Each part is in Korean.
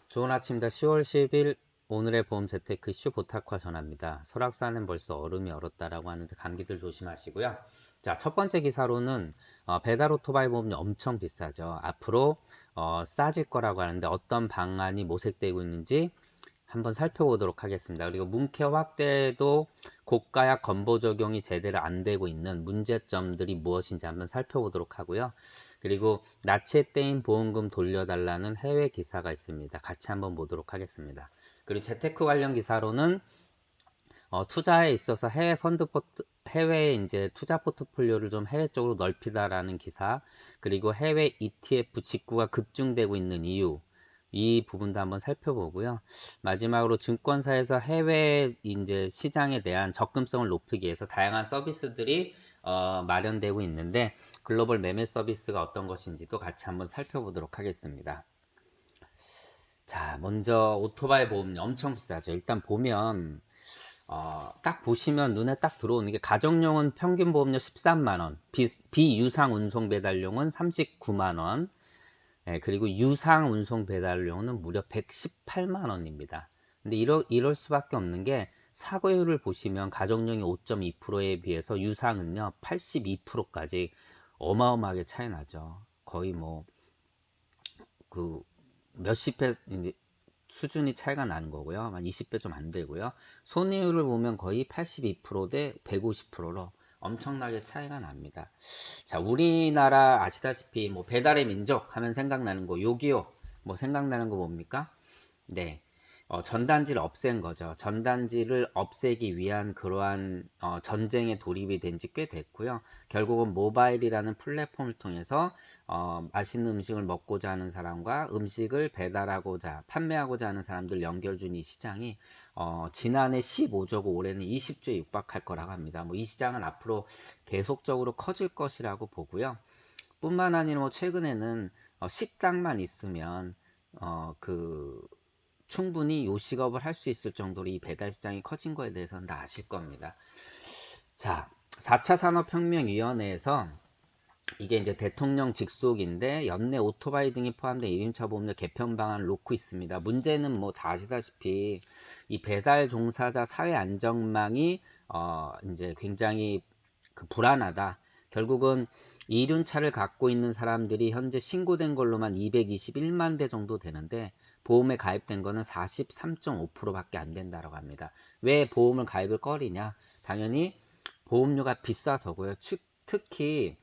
좋은 아침입니다. 10월 10일 오늘의 보험 재테크 이슈 보탁화 전합니다. 설악산은 벌써 얼음이 얼었다라고 하는데 감기들 조심하시고요. 자, 첫 번째 기사로는 배달 오토바이 보험료 엄청 비싸죠. 앞으로 싸질 거라고 하는데 어떤 방안이 모색되고 있는지 한번 살펴보도록 하겠습니다. 그리고 문케 확대도 고가약 건보 적용이 제대로 안 되고 있는 문제점들이 무엇인지 한번 살펴보도록 하고요. 그리고 납치 때인 보험금 돌려달라는 해외 기사가 있습니다. 같이 한번 보도록 하겠습니다. 그리고 재테크 관련 기사로는 투자에 있어서 해외 이제 투자 포트폴리오를 좀 해외 쪽으로 넓히다라는 기사, 그리고 해외 ETF 직구가 급증되고 있는 이유, 이 부분도 한번 살펴보고요. 마지막으로 증권사에서 해외 이제 시장에 대한 접근성을 높이기 위해서 다양한 서비스들이 마련되고 있는데 글로벌 매매 서비스가 어떤 것인지도 같이 한번 살펴보도록 하겠습니다. 자, 먼저 오토바이 보험료 엄청 비싸죠. 일단 보면 딱 보시면 눈에 딱 들어오는 게 가정용은 평균 보험료 13만원, 비유상 운송 배달용은 39만원, 그리고 유상 운송 배달료는 무려 118만 원입니다. 근데 이럴 수밖에 없는 게 사고율을 보시면 가정용이 5.2%에 비해서 유상은요 82%까지 어마어마하게 차이 나죠. 거의 뭐 그 몇십 배 이제 수준이 차이가 나는 거고요. 한 20배 좀 안 되고요. 손해율을 보면 거의 82%대 150%로 엄청나게 차이가 납니다. 자, 우리나라 아시다시피 뭐 배달의 민족 하면 생각나는 거 요기요. 뭐 생각나는 거 뭡니까? 네. 전단지를 없앤 거죠. 전단지를 없애기 위한 그러한 전쟁에 돌입이 된 지 꽤 됐고요. 결국은 모바일이라는 플랫폼을 통해서 맛있는 음식을 먹고자 하는 사람과 음식을 배달하고자 판매하고자 하는 사람들 연결준 이 시장이 지난해 15조고 올해는 20조에 육박할 거라고 합니다. 뭐 이 시장은 앞으로 계속적으로 커질 것이라고 보고요. 뿐만 아니라 뭐 최근에는 식당만 있으면 그 충분히 요식업을 할 수 있을 정도로 이 배달 시장이 커진 거에 대해서는 다 아실 겁니다. 자, 4차 산업혁명위원회에서 이게 이제 대통령 직속인데 연내 오토바이 등이 포함된 1인차 보험료 개편 방안을 놓고 있습니다. 문제는 뭐 다 아시다시피 이 배달 종사자 사회 안전망이 이제 굉장히 불안하다. 결국은 이륜차를 갖고 있는 사람들이 현재 신고된 걸로만 221만 대 정도 되는데 보험에 가입된 거는 43.5%밖에 안 된다고 합니다. 왜 보험을 가입을 꺼리냐? 당연히 보험료가 비싸서고요. 특히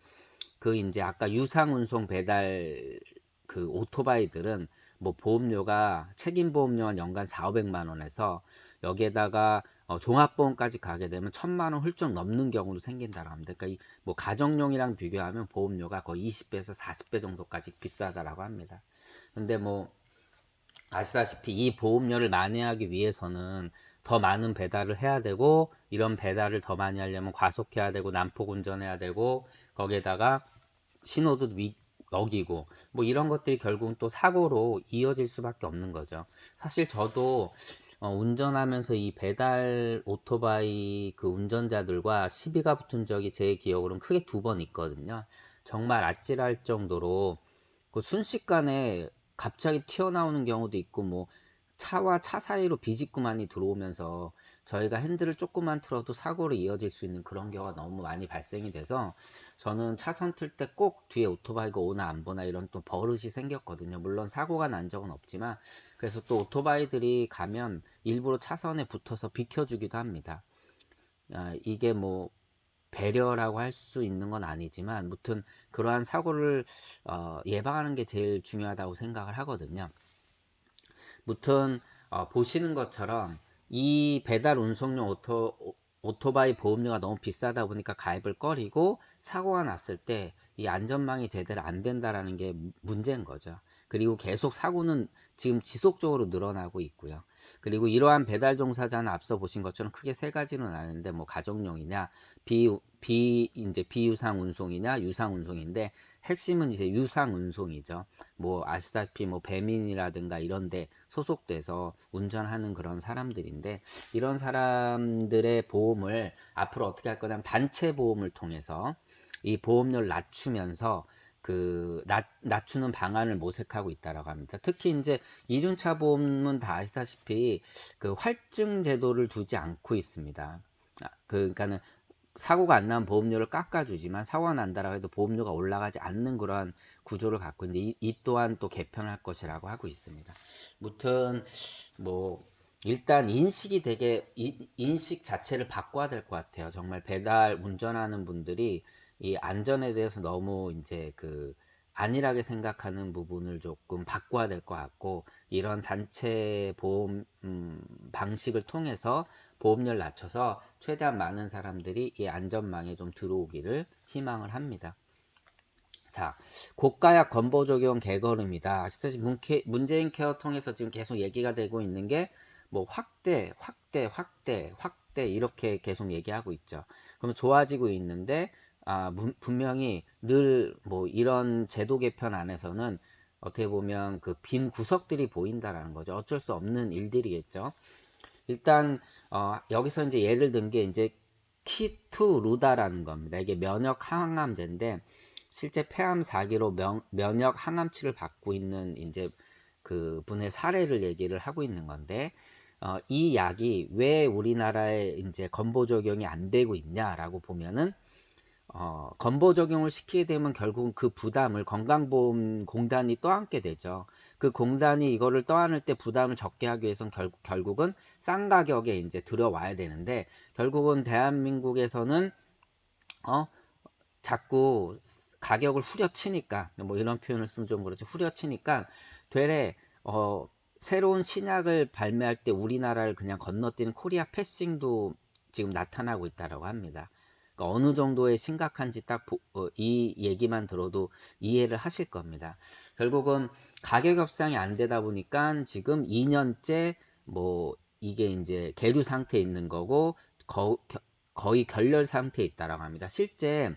그 이제 아까 유상 운송 배달 그 오토바이들은 뭐 보험료가 책임 보험료만 연간 4,500만 원에서 여기에다가 종합보험까지 가게 되면 1,000만 원 훌쩍 넘는 경우도 생긴다고 합니다. 그러니까 뭐 가정용이랑 비교하면 보험료가 거의 20배에서 40배 정도까지 비싸다라고 합니다. 근데 뭐 아시다시피 이 보험료를 만회하기 위해서는 더 많은 배달을 해야 되고 이런 배달을 더 많이 하려면 과속해야 되고 난폭 운전해야 되고 거기에다가 신호도 어기고 뭐 이런 것들이 결국은 또 사고로 이어질 수밖에 없는 거죠. 사실 저도 운전하면서 이 배달 오토바이 그 운전자들과 시비가 붙은 적이 제 기억으로는 크게 2번 있거든요. 정말 아찔할 정도로 그 순식간에 갑자기 튀어나오는 경우도 있고 뭐 차와 차 사이로 비집구만이 들어오면서 저희가 핸들을 조금만 틀어도 사고로 이어질 수 있는 그런 경우가 너무 많이 발생이 돼서 저는 차선 틀 때 꼭 뒤에 오토바이가 오나 안 보나 이런 또 버릇이 생겼거든요. 물론 사고가 난 적은 없지만 그래서 또 오토바이들이 가면 일부러 차선에 붙어서 비켜주기도 합니다. 이게 뭐 배려라고 할 수 있는 건 아니지만 무튼 그러한 사고를 예방하는 게 제일 중요하다고 생각을 하거든요. 무튼 보시는 것처럼 이 배달 운송용 오토바이 보험료가 너무 비싸다 보니까 가입을 꺼리고 사고가 났을 때 이 안전망이 제대로 안 된다라는 게 문제인 거죠. 그리고 계속 사고는 지금 지속적으로 늘어나고 있고요. 그리고 이러한 배달 종사자는 앞서 보신 것처럼 크게 세 가지로 나뉘는데 뭐 가정용이냐, 이제 비유상 운송이냐, 유상 운송인데 핵심은 이제 유상 운송이죠. 뭐 아시다시피 뭐 배민이라든가 이런데 소속돼서 운전하는 그런 사람들인데 이런 사람들의 보험을 앞으로 어떻게 할 거냐면 단체 보험을 통해서 이 보험료를 낮추면서 낮추는 방안을 모색하고 있다라고 합니다. 특히 이제 이륜차 보험은 다 아시다시피 그 할증 제도를 두지 않고 있습니다. 그러니까는 사고가 안 나면 보험료를 깎아주지만 사고가 난다라고 해도 보험료가 올라가지 않는 그러한 구조를 갖고 있는데 이 또한 또 개편할 것이라고 하고 있습니다. 무튼 뭐 일단 인식 자체를 바꿔야 될 것 같아요. 정말 배달 운전하는 분들이 이 안전에 대해서 너무 이제 안일하게 생각하는 부분을 조금 바꿔야 될 것 같고, 이런 단체 보험 방식을 통해서 보험료를 낮춰서 최대한 많은 사람들이 이 안전망에 좀 들어오기를 희망을 합니다. 자, 고가약 건보 적용 개걸음이다. 아시다시피 문재인 케어 통해서 지금 계속 얘기가 되고 있는 게 뭐 확대 이렇게 계속 얘기하고 있죠. 그러면 좋아지고 있는데 분명히 늘 뭐 이런 제도 개편 안에서는 어떻게 보면 그 빈 구석들이 보인다라는 거죠. 어쩔 수 없는 일들이겠죠. 일단 여기서 이제 예를 든 게 이제 키투루다라는 겁니다. 이게 면역 항암제인데 실제 폐암 4기로 면역 항암치를 받고 있는 이제 그 분의 사례를 얘기를 하고 있는 건데, 이 약이 왜 우리나라에 이제 건보 적용이 안 되고 있냐라고 보면은 건보 적용을 시키게 되면 결국은 그 부담을 건강보험공단이 떠안게 되죠. 그 공단이 이거를 떠안을 때 부담을 적게 하기 위해서는 결국은 싼 가격에 이제 들어와야 되는데, 결국은 대한민국에서는 자꾸 가격을 후려치니까, 뭐 이런 표현을 쓰면 좀 그렇죠. 후려치니까 되레 새로운 신약을 발매할 때 우리나라를 그냥 건너뛰는 코리아 패싱도 지금 나타나고 있다고 합니다. 그러니까 어느 정도의 심각한지 딱 이 얘기만 들어도 이해를 하실 겁니다. 결국은 가격 협상이 안 되다 보니까 지금 2년째 뭐 이게 이제 계류 상태에 있는 거고 거의 결렬 상태에 있다라고 합니다. 실제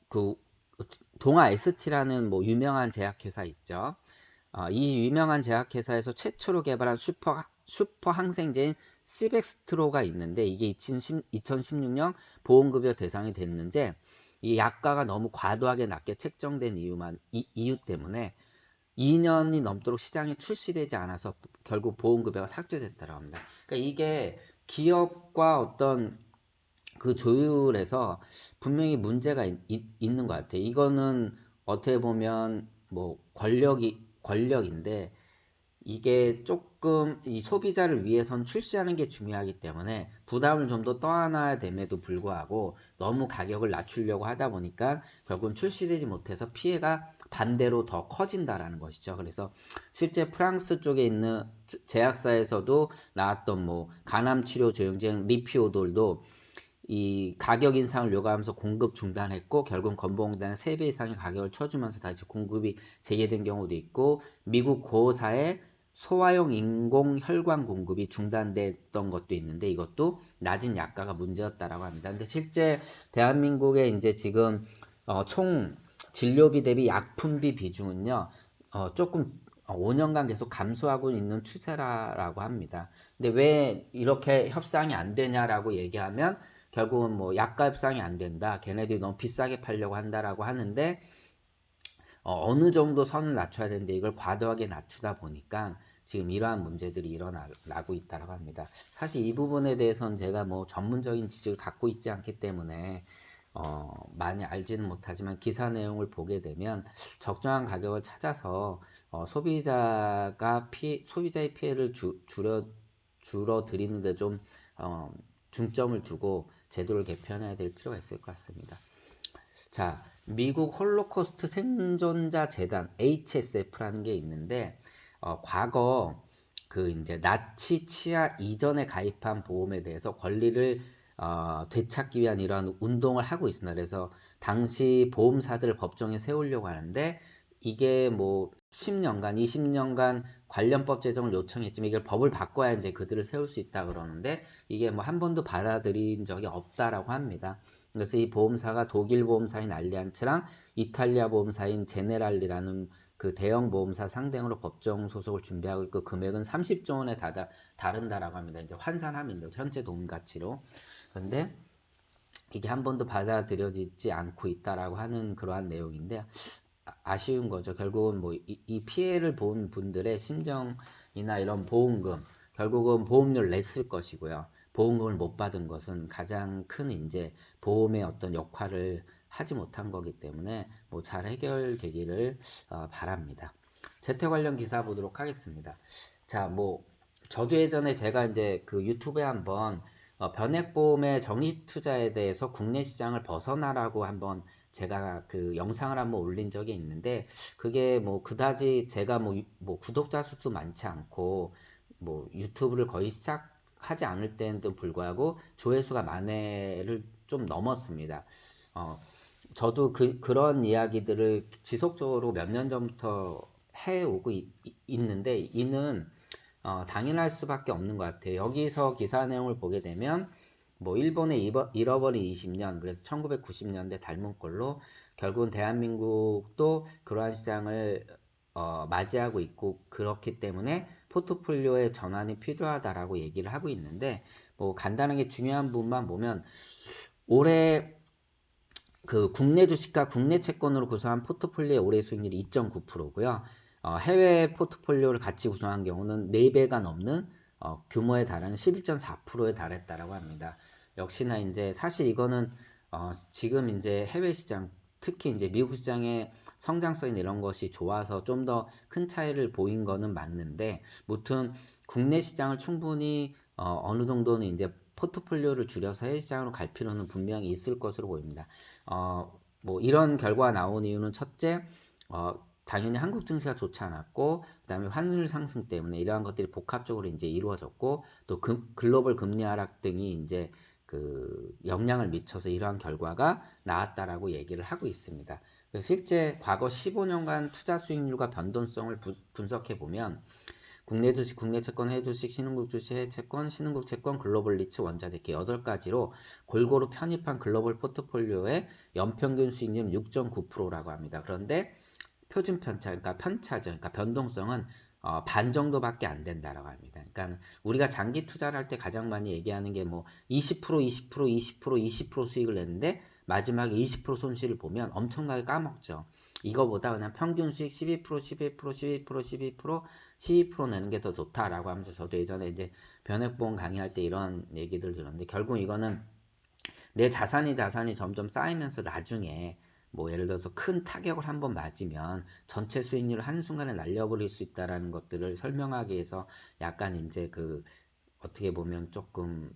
그 동아 ST라는 뭐 유명한 제약회사 있죠. 이 유명한 제약회사에서 최초로 개발한 슈퍼 항생제인 시백스트로가 있는데, 이게 2016년 보험급여 대상이 됐는데 이 약가가 너무 과도하게 낮게 책정된 이유 때문에 2년이 넘도록 시장에 출시되지 않아서 결국 보험급여가 삭제됐다고 합니다. 그러니까 이게 기업과 어떤 그 조율에서 분명히 문제가 있는 것 같아요. 이거는 어떻게 보면 뭐 권력인데, 이게 조금 이 소비자를 위해선 출시하는 게 중요하기 때문에 부담을 좀 더 떠안아야 됨에도 불구하고 너무 가격을 낮추려고 하다 보니까 결국은 출시되지 못해서 피해가 반대로 더 커진다라는 것이죠. 그래서 실제 프랑스 쪽에 있는 제약사에서도 나왔던 뭐 간암치료 조영제 리피오돌도 이 가격 인상을 요구하면서 공급 중단했고, 결국 건보공단은 3배 이상의 가격을 쳐주면서 다시 공급이 재개된 경우도 있고, 미국 고사의 소화용 인공 혈관 공급이 중단됐던 것도 있는데 이것도 낮은 약가가 문제였다라고 합니다. 근데 실제 대한민국의 이제 지금 총 진료비 대비 약품비 비중은요 조금 5년간 계속 감소하고 있는 추세라고 합니다. 근데 왜 이렇게 협상이 안 되냐라고 얘기하면 결국은 뭐 약가 협상이 안 된다, 걔네들이 너무 비싸게 팔려고 한다라고 하는데 어느 정도 선을 낮춰야 되는데 이걸 과도하게 낮추다 보니까 지금 이러한 문제들이 일어나고 있다고 합니다. 사실 이 부분에 대해서는 제가 뭐 전문적인 지식을 갖고 있지 않기 때문에 많이 알지는 못하지만 기사 내용을 보게 되면 적정한 가격을 찾아서 소비자의 피해를 줄어들이는데 좀 중점을 두고 제도를 개편해야 될 필요가 있을 것 같습니다. 자, 미국 홀로코스트 생존자 재단 HSF라는 게 있는데 과거 그 이제 나치 치하 이전에 가입한 보험에 대해서 권리를 되찾기 위한 이러한 운동을 하고 있습니다. 그래서 당시 보험사들을 법정에 세우려고 하는데 이게 뭐 10년간, 20년간 관련법 제정을 요청했지만 이걸 법을 바꿔야 이제 그들을 세울 수 있다 그러는데 이게 뭐 한 번도 받아들인 적이 없다라고 합니다. 그래서 이 보험사가 독일 보험사인 알리안츠랑 이탈리아 보험사인 제네랄리라는 그 대형 보험사 상대으로 법정 소송을 준비하고 있고, 금액은 30조 원에 다른다라고 합니다. 이제 환산하면 현재 돈 가치로. 그런데 이게 한 번도 받아들여지지 않고 있다라고 하는 그러한 내용인데 아쉬운 거죠. 결국은 뭐 이 피해를 본 분들의 심정이나 이런 보험금, 결국은 보험료를 냈을 것이고요. 보험금을 못 받은 것은 가장 큰 이제 보험의 어떤 역할을 하지 못한 거기 때문에 뭐 잘 해결되기를 바랍니다. 재테 관련 기사 보도록 하겠습니다. 자, 뭐 저도 예전에 제가 이제 그 유튜브에 한번 변액보험의 적립 투자에 대해서 국내 시장을 벗어나라고 한번 제가 그 영상을 한번 올린 적이 있는데 그게 뭐 그다지 제가 뭐 구독자 수도 많지 않고 뭐 유튜브를 거의 시작하지 않을 때에도 불구하고 조회수가 만 회를 좀 넘었습니다. 저도 그런 이야기들을 지속적으로 몇 년 전부터 해오고 있는데 이는 당연할 수밖에 없는 것 같아요. 여기서 기사 내용을 보게 되면 뭐 일본의 잃어버린 20년, 그래서 1990년대 닮은 꼴로 결국은 대한민국도 그러한 시장을 맞이하고 있고 그렇기 때문에 포트폴리오의 전환이 필요하다라고 얘기를 하고 있는데 뭐 간단하게 중요한 부분만 보면 올해 그 국내 주식과 국내 채권으로 구성한 포트폴리오의 올해 수익률이 2.9%고요. 해외 포트폴리오를 같이 구성한 경우는 4배가 넘는 규모에 달하는 11.4%에 달했다라고 합니다. 역시나 이제 사실 이거는 지금 이제 해외 시장, 특히 이제 미국 시장의 성장성이나 이런 것이 좋아서 좀 더 큰 차이를 보인 거는 맞는데, 무튼 국내 시장을 충분히 어느 정도는 이제 포트폴리오를 줄여서 해외 시장으로 갈 필요는 분명히 있을 것으로 보입니다. 뭐 이런 결과가 나온 이유는 첫째, 당연히 한국 증시가 좋지 않았고, 그 다음에 환율 상승 때문에 이러한 것들이 복합적으로 이제 이루어졌고, 또 글로벌 금리 하락 등이 이제 그 영향을 미쳐서 이러한 결과가 나왔다라고 얘기를 하고 있습니다. 그래서 실제 과거 15년간 투자 수익률과 변동성을 분석해 보면 국내 주식, 국내 채권, 해외 주식, 신흥국 주식, 해외 채권, 신흥국 채권, 글로벌 리츠, 원자재 이렇게 8가지로 골고루 편입한 글로벌 포트폴리오의 연평균 수익률은 6.9%라고 합니다. 그런데 표준 편차, 그러니까 편차죠. 그러니까 변동성은 반 정도밖에 안 된다라고 합니다. 그러니까 우리가 장기 투자를 할 때 가장 많이 얘기하는 게 뭐 20%, 20%, 20%, 20% 수익을 냈는데 마지막에 20% 손실을 보면 엄청나게 까먹죠. 이거보다 그냥 평균 수익 12%, 11%, 12%, 12%, 12% 내는 게 더 좋다라고 하면서 저도 예전에 이제 변액보험 강의할 때 이런 얘기들 들었는데 결국 이거는 내 자산이 점점 쌓이면서 나중에 뭐 예를 들어서 큰 타격을 한번 맞으면 전체 수익률을 한순간에 날려버릴 수 있다라는 것들을 설명하기 위해서 약간 이제 그 어떻게 보면 조금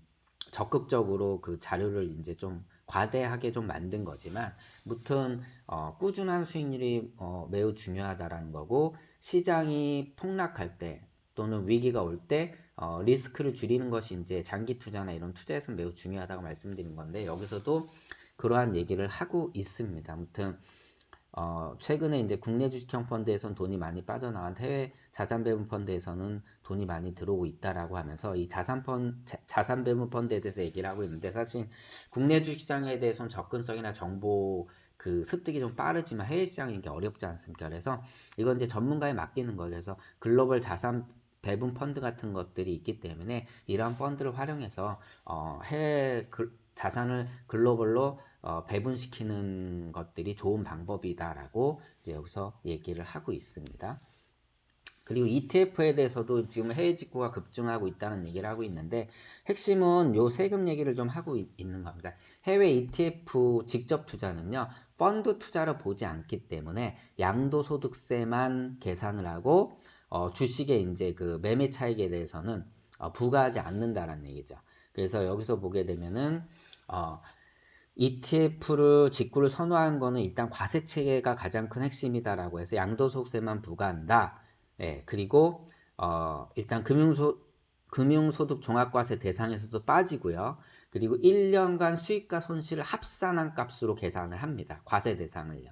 적극적으로 그 자료를 이제 좀 과대하게 좀 만든 거지만 무튼 꾸준한 수익률이 매우 중요하다라는 거고 시장이 폭락할 때 또는 위기가 올 때 리스크를 줄이는 것이 이제 장기 투자나 이런 투자에서 매우 중요하다고 말씀드린 건데 여기서도 그러한 얘기를 하고 있습니다. 아무튼 최근에 이제 국내 주식형 펀드에선 돈이 많이 빠져나간 해외 자산 배분 펀드에서는 돈이 많이 들어오고 있다라고 하면서 이 자산 배분 펀드에 대해서 얘기를 하고 있는데 사실 국내 주식시장에 대해서는 접근성이나 정보 그 습득이 좀 빠르지만 해외 시장이 게 어렵지 않습니까? 그래서 이건 이제 전문가에 맡기는 거죠. 그래서 글로벌 자산 배분 펀드 같은 것들이 있기 때문에 이러한 펀드를 활용해서 해외 자산을 글로벌로 배분시키는 것들이 좋은 방법이다라고 이제 여기서 얘기를 하고 있습니다. 그리고 ETF에 대해서도 지금 해외 직구가 급증하고 있다는 얘기를 하고 있는데 핵심은 요 세금 얘기를 좀 하고 있는 겁니다. 해외 ETF 직접 투자는요 펀드 투자로 보지 않기 때문에 양도소득세만 계산을 하고 주식의 이제 그 매매 차익에 대해서는 부과하지 않는다라는 얘기죠. 그래서 여기서 보게 되면은 ETF를 직구를 선호한 거는 일단 과세 체계가 가장 큰 핵심이다라고 해서 양도소득세만 부과한다. 예, 그리고 일단 금융소득 종합과세 대상에서도 빠지고요. 그리고 1년간 수익과 손실을 합산한 값으로 계산을 합니다. 과세 대상을요.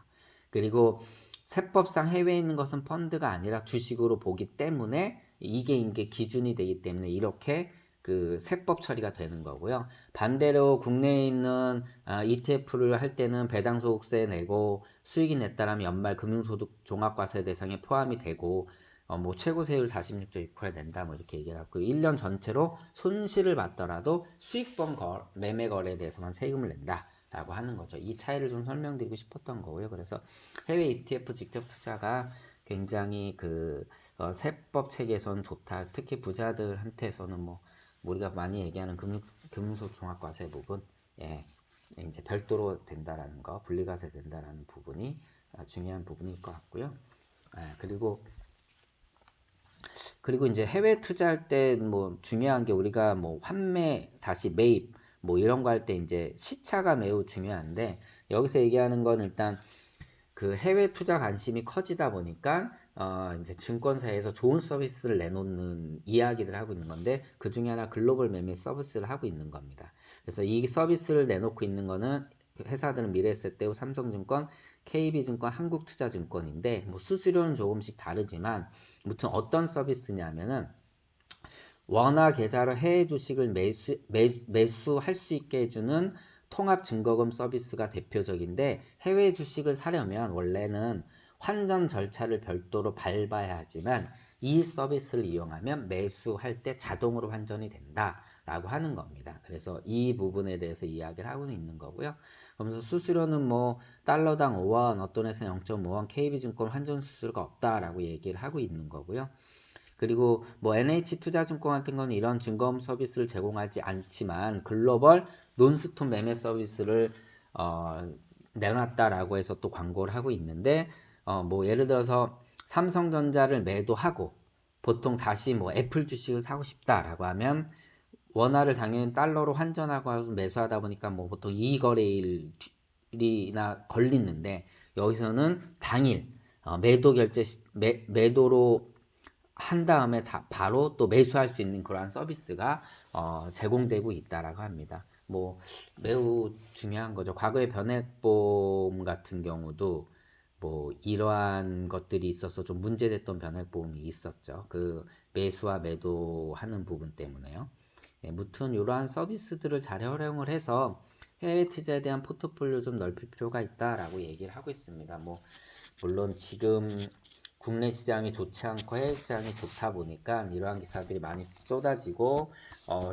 그리고 세법상 해외에 있는 것은 펀드가 아니라 주식으로 보기 때문에 이게 기준이 되기 때문에 이렇게 그 세법 처리가 되는 거고요. 반대로 국내에 있는 ETF를 할 때는 배당소득세 내고 수익이 냈다라면 연말 금융소득 종합과세 대상에 포함이 되고 뭐 최고 세율 46.2% 낸다 뭐 이렇게 얘기를 하고 1년 전체로 손실을 봤더라도 수익범 매매 거래에 대해서만 세금을 낸다 라고 하는 거죠. 이 차이를 좀 설명드리고 싶었던 거고요. 그래서 해외 ETF 직접 투자가 굉장히 세법 체계에서는 좋다. 특히 부자들한테서는 뭐 우리가 많이 얘기하는 금융소 종합과세 부분, 예, 이제 별도로 된다라는 거, 분리과세 된다라는 부분이 중요한 부분일 것 같고요. 예, 그리고 이제 해외 투자할 때 뭐 중요한 게 우리가 뭐 환매 다시 매입 뭐 이런 거 할 때 이제 시차가 매우 중요한데 여기서 얘기하는 건 일단 그 해외 투자 관심이 커지다 보니까 이제 증권사에서 좋은 서비스를 내놓는 이야기를 하고 있는 건데 그 중에 하나 글로벌 매매 서비스를 하고 있는 겁니다. 그래서 이 서비스를 내놓고 있는 거는 회사들은 미래에셋대우, 삼성증권, KB증권, 한국투자증권인데 뭐 수수료는 조금씩 다르지만 무튼 어떤 서비스냐면은 원화 계좌로 해외 주식을 매수할 수 있게 해주는 통합 증거금 서비스가 대표적인데 해외 주식을 사려면 원래는 환전 절차를 별도로 밟아야 하지만 이 서비스를 이용하면 매수할 때 자동으로 환전이 된다라고 하는 겁니다. 그래서 이 부분에 대해서 이야기를 하고 있는 거고요. 그러면서 수수료는 뭐 달러당 5원, 어떤 회사는 0.5원, KB증권 환전 수수료가 없다라고 얘기를 하고 있는 거고요. 그리고 뭐 NH투자증권 같은 건 이런 증거금 서비스를 제공하지 않지만 글로벌 논스톱 매매 서비스를 내놨다라고 해서 또 광고를 하고 있는데 뭐 예를 들어서 삼성전자를 매도하고 보통 다시 뭐 애플 주식을 사고 싶다라고 하면 원화를 당연히 달러로 환전하고 매수하다 보니까 뭐 보통 이거래일이나 걸리는데 여기서는 당일 매도 결제 매도로 한 다음에 바로 또 매수할 수 있는 그러한 서비스가 제공되고 있다라고 합니다. 뭐 매우 중요한 거죠. 과거에 변액보험 같은 경우도 뭐 이러한 것들이 있어서 좀 문제됐던 변액보험이 있었죠. 그 매수와 매도하는 부분 때문에요. 예, 무튼 이러한 서비스들을 잘 활용을 해서 해외 투자에 대한 포트폴리오 좀 넓힐 필요가 있다라고 얘기를 하고 있습니다. 뭐 물론 지금 국내 시장이 좋지 않고 해외 시장이 좋다 보니까 이러한 기사들이 많이 쏟아지고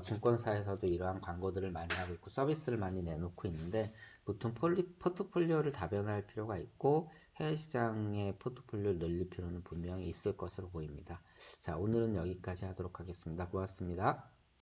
증권사에서도 이러한 광고들을 많이 하고 있고 서비스를 많이 내놓고 있는데 보통 포트폴리오를 다변화할 필요가 있고 해외 시장의 포트폴리오를 늘릴 필요는 분명히 있을 것으로 보입니다. 자, 오늘은 여기까지 하도록 하겠습니다. 고맙습니다.